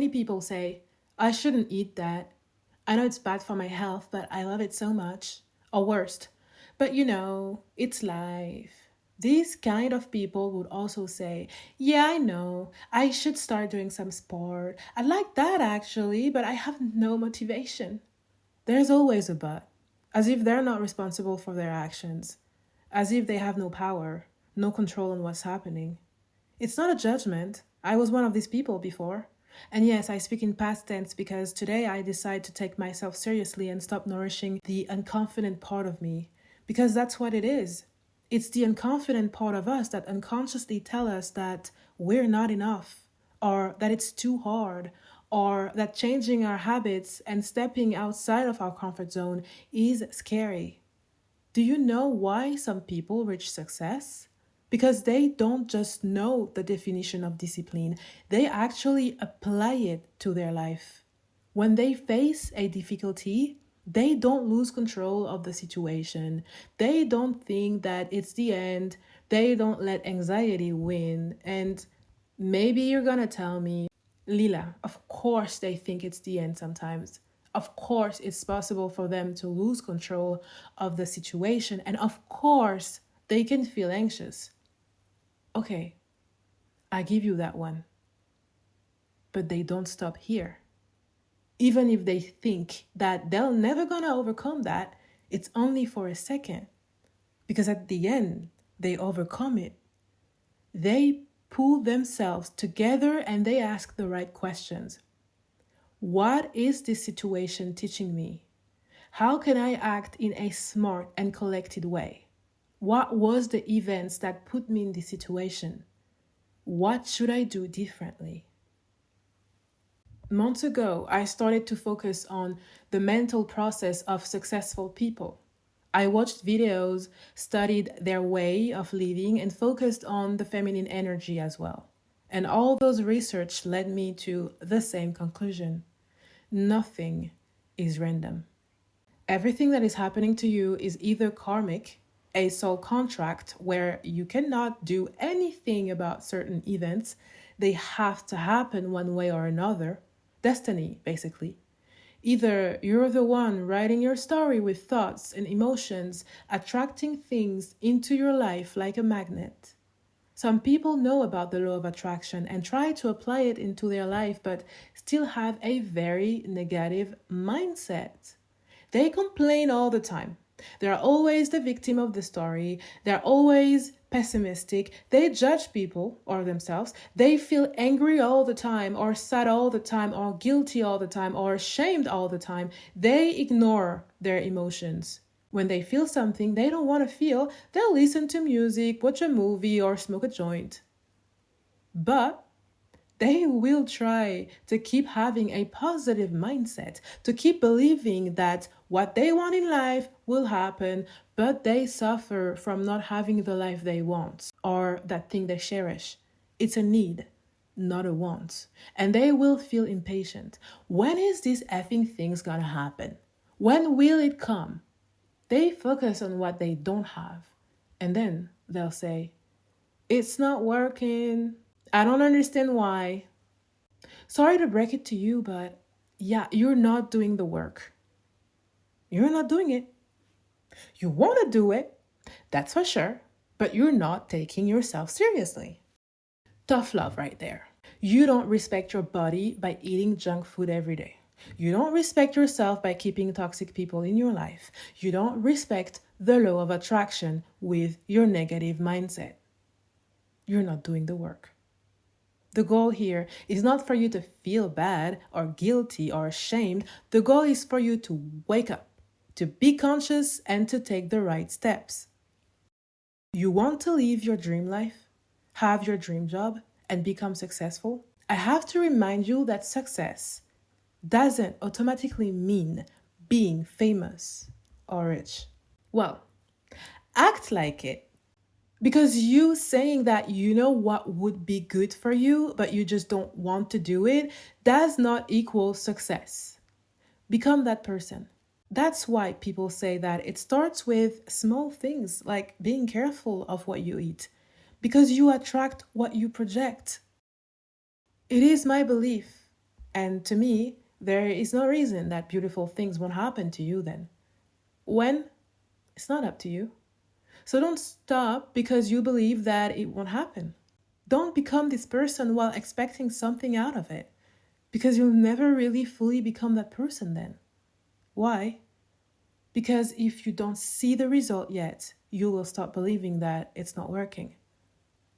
many people say, I shouldn't eat that. I know it's bad for my health, but I love it so much. Or worst, but it's life. These kind of people would also say, yeah, I know, I should start doing some sport. I like that actually, but I have no motivation. There's always a but, as if they're not responsible for their actions, as if they have no power, no control on what's happening. It's not a judgment. I was one of these people before. And yes, I speak in past tense because today I decide to take myself seriously and stop nourishing the unconfident part of me. Because that's what it is. It's the unconfident part of us that unconsciously tell us that we're not enough, or that it's too hard, or that changing our habits and stepping outside of our comfort zone is scary. Do you know why some people reach success? Because they don't just know the definition of discipline, they actually apply it to their life. When they face a difficulty, they don't lose control of the situation. They don't think that it's the end. They don't let anxiety win. And maybe you're gonna tell me, Lila, of course they think it's the end sometimes. Of course it's possible for them to lose control of the situation. And of course they can feel anxious. Okay, I give you that one. But they don't stop here. Even if they think that they're never gonna overcome that, it's only for a second. Because at the end, they overcome it. They pull themselves together and they ask the right questions. What is this situation teaching me? How can I act in a smart and collected way? What was the events that put me in this situation? What should I do differently? Months ago, I started to focus on the mental process of successful people. I watched videos, studied their way of living, and focused on the feminine energy as well. And all those research led me to the same conclusion. Nothing is random. Everything that is happening to you is either karmic, a soul contract where you cannot do anything about certain events, they have to happen one way or another. Destiny, basically. Either you're the one writing your story with thoughts and emotions, attracting things into your life like a magnet. Some people know about the law of attraction and try to apply it into their life, but still have a very negative mindset. They complain all the time. They're always the victim of the story. They're always pessimistic. They judge people or themselves. They feel angry all the time, or sad all the time, or guilty all the time, or ashamed all the time. They ignore their emotions. When they feel something they don't want to feel, they'll listen to music, watch a movie, or smoke a joint. But they will try to keep having a positive mindset, to keep believing that what they want in life will happen, but they suffer from not having the life they want or that thing they cherish. It's a need, not a want. And they will feel impatient. When is this effing thing's gonna happen? When will it come? They focus on what they don't have. And then they'll say, it's not working. I don't understand why. Sorry to break it to you, but yeah, you're not doing the work. You're not doing it. You want to do it, that's for sure, but you're not taking yourself seriously. Tough love right there. You don't respect your body by eating junk food every day. You don't respect yourself by keeping toxic people in your life. You don't respect the law of attraction with your negative mindset. You're not doing the work. The goal here is not for you to feel bad or guilty or ashamed. The goal is for you to wake up, to be conscious, and to take the right steps. You want to live your dream life, have your dream job, and become successful? I have to remind you that success doesn't automatically mean being famous or rich. Well, act like it. Because you saying that you know what would be good for you, but you just don't want to do it, does not equal success. Become that person. That's why people say that it starts with small things like being careful of what you eat, because you attract what you project. It is my belief And to me, there is no reason that beautiful things won't happen to you then. When? It's not up to you. So don't stop because you believe that it won't happen. Don't become this person while expecting something out of it, because you'll never really fully become that person then. Why? Because if you don't see the result yet, you will stop believing that it's not working.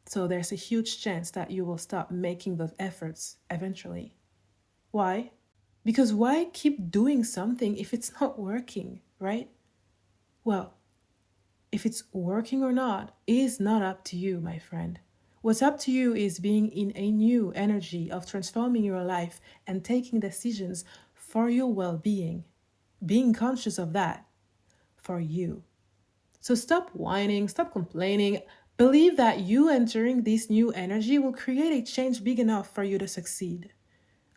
So there's a huge chance that you will stop making those efforts eventually. Why? Because why keep doing something if it's not working, right? Well, if it's working or not is not up to you, my friend. What's up to you is being in a new energy of transforming your life and taking decisions for your well being, being conscious of that for you. So stop whining, stop complaining. Believe that you entering this new energy will create a change big enough for you to succeed.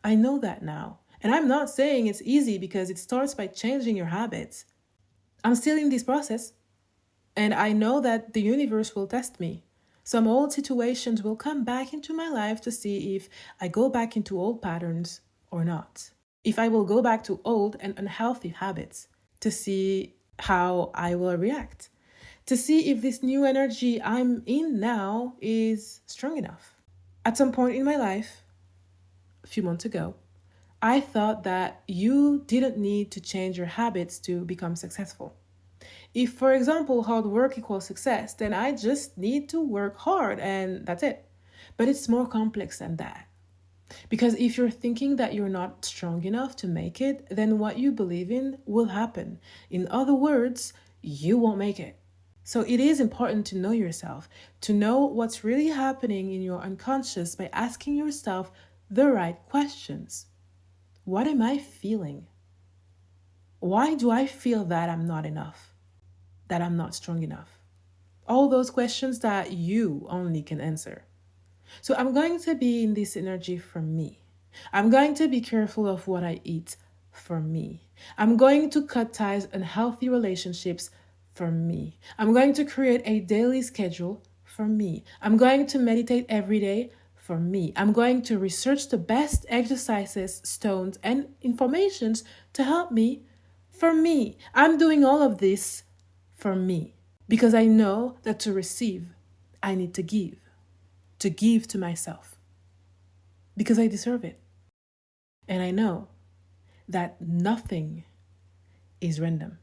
I know that now. And I'm not saying it's easy because it starts by changing your habits. I'm still in this process, and I know that the universe will test me. Some old situations will come back into my life to see if I go back into old patterns or not. If I will go back to old and unhealthy habits to see how I will react, to see if this new energy I'm in now is strong enough. At some point in my life, a few months ago, I thought that you didn't need to change your habits to become successful. If, for example, hard work equals success, then I just need to work hard and that's it. But it's more complex than that. Because if you're thinking that you're not strong enough to make it, then what you believe in will happen. In other words, you won't make it. So it is important to know yourself, to know what's really happening in your unconscious by asking yourself the right questions. What am I feeling? Why do I feel that I'm not enough? That I'm not strong enough? All those questions that you only can answer. So I'm going to be in this energy for me. I'm going to be careful of what I eat for me. I'm going to cut ties and healthy relationships for me. I'm going to create a daily schedule for me. I'm going to meditate every day for me. I'm going to research the best exercises, stones, and informations to help me for me. I'm doing all of this for me because I know that to receive, I need to give to myself because I deserve it. And I know that nothing is random.